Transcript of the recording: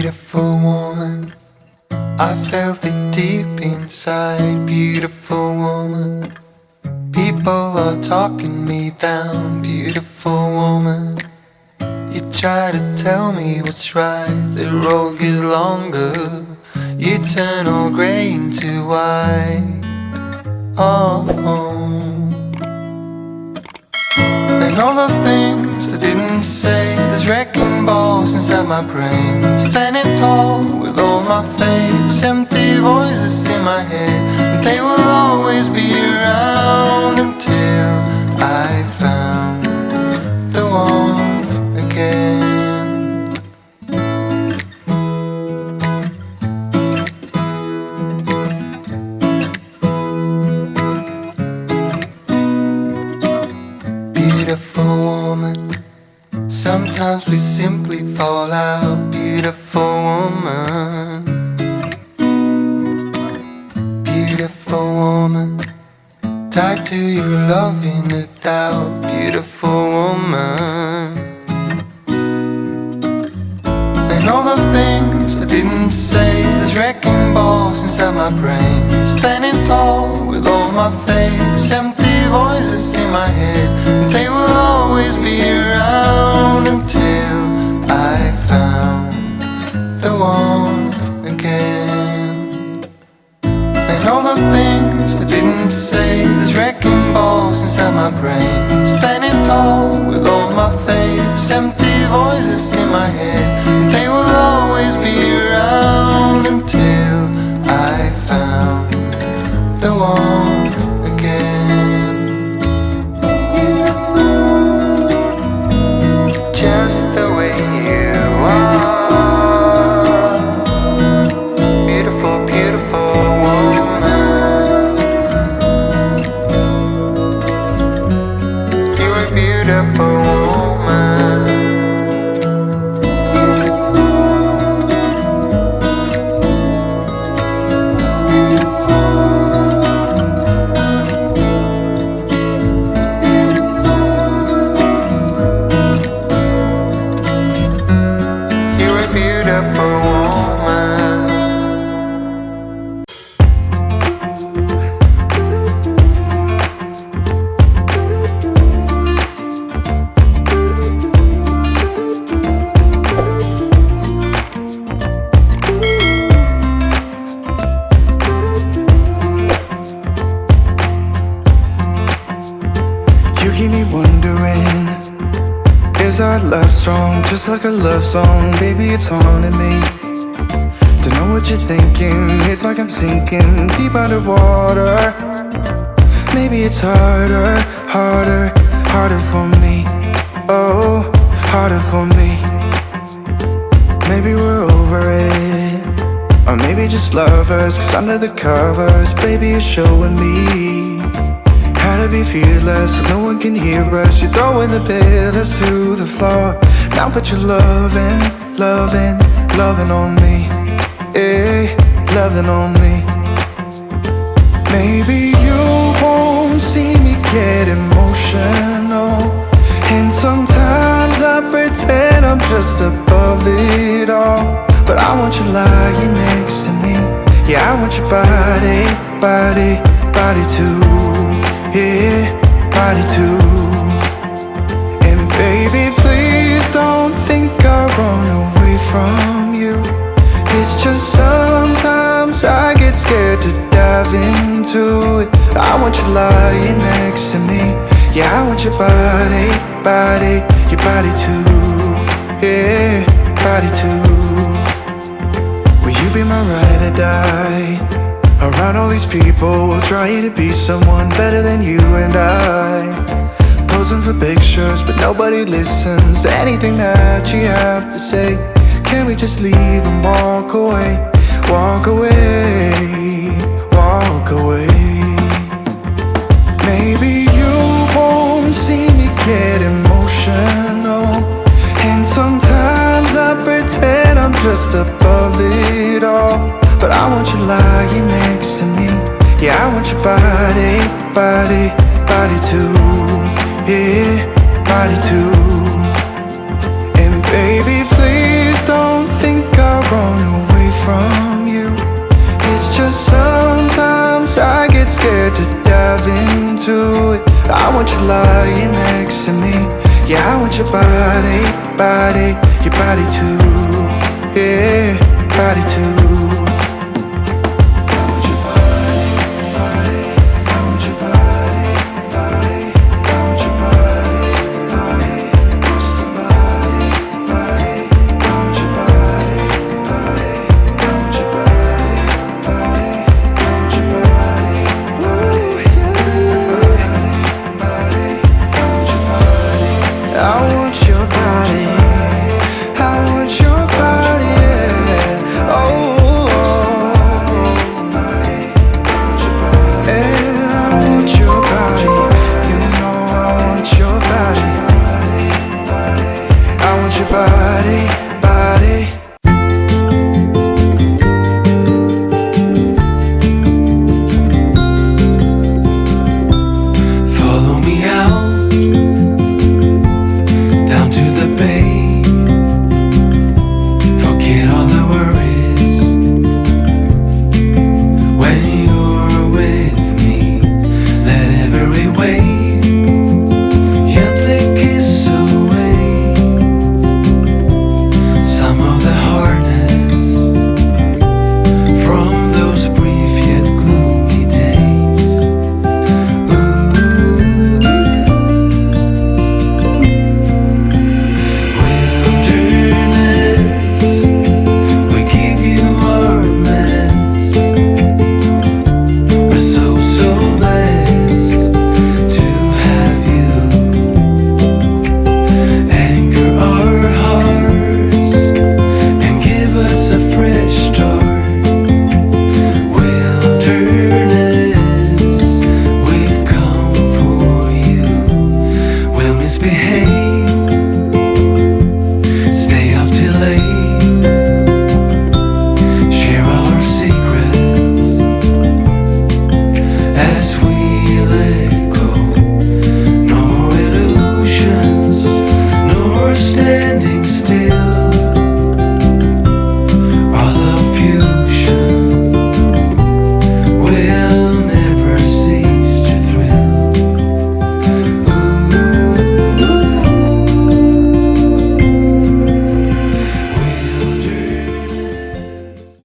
Beautiful woman, I felt it deep inside. Beautiful woman, people are talking me down. Beautiful woman, you try to tell me what's right. The road gets longer, you turn all grey into white. Oh, and all the things I didn't say, there's wrecking balls inside my brain. Standing tall with all my faith, empty voices in my head, and they will always be around until I found the one again. Beautiful woman, sometimes we simply fall out. Beautiful woman, beautiful woman, tied to your love in a doubt. Beautiful woman, and all the things I didn't say, there's wrecking balls inside my brain. Standing tall with all my faith, empty voices in my head, and they will always be around until I found the one again. And all the things I didn't say, there's wrecking balls inside my brain. Standing tall with all my faith, empty voices in my head, and they will always be around until I found the one again. Just the way you are, beautiful, beautiful woman. You are beautiful woman. Is our love strong, just like a love song? Baby, it's haunting me. Don't know what you're thinking, it's like I'm sinking deep underwater. Maybe it's harder, harder, harder for me. Oh, harder for me. Maybe we're over it, or maybe just lovers, 'cause under the covers, baby, you're showing me how to be fearless, so no one can hear us. You're throwing the pillars to the floor. Now put your loving, loving, loving on me. Eh, loving on me. Maybe you won't see me get emotional, and sometimes I pretend I'm just above it all. But I want you lying next to me. Yeah, I want your body, body, body too. Yeah, body too. And baby, please don't think I'll run away from you. It's just sometimes I get scared to dive into it. I want you lying next to me. Yeah, I want your body, body, your body too. Yeah, body too. Will you be my ride or die? Around all these people, trying to be someone better than you and I. Posing for pictures, but nobody listens to anything that you have to say. Can we just leave and walk away? Walk away, walk away. Maybe you won't see me get emotional, and sometimes I pretend I'm just above it all. But I want you lying next to me. Yeah, I want your body, body, body too. Yeah, body too. And baby, please don't think I'll run want you lying next to me. Yeah, I want your body, body, your body too. Yeah, body too.